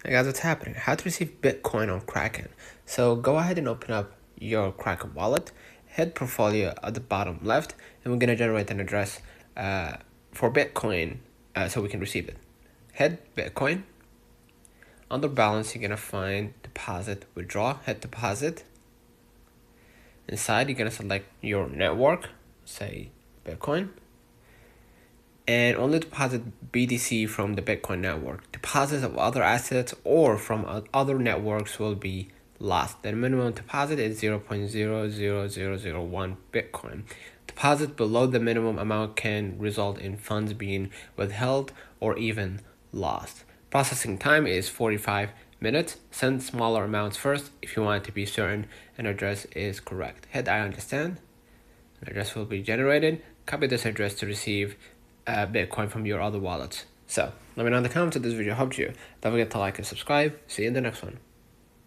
Hey guys, what's happening? How to receive Bitcoin on Kraken. So go ahead and open up your Kraken wallet, hit portfolio at the bottom left, and we're going to generate an address for Bitcoin so we can receive it. Hit Bitcoin. Under balance, you're going to find deposit, withdraw, hit deposit. Inside, you're going to select your network, say Bitcoin, and only deposit BTC from the Bitcoin network. Deposits of other assets or from other networks will be lost. The minimum deposit is 0.00001 Bitcoin. Deposit below the minimum amount can result in funds being withheld or even lost. Processing time is 45 minutes. Send smaller amounts first if you want to be certain an address is correct. Hit I understand. An address will be generated. Copy this address to receive Bitcoin from your other wallets. So let me know in the comments if this video helped you. Don't forget to like and subscribe. See you in the next one.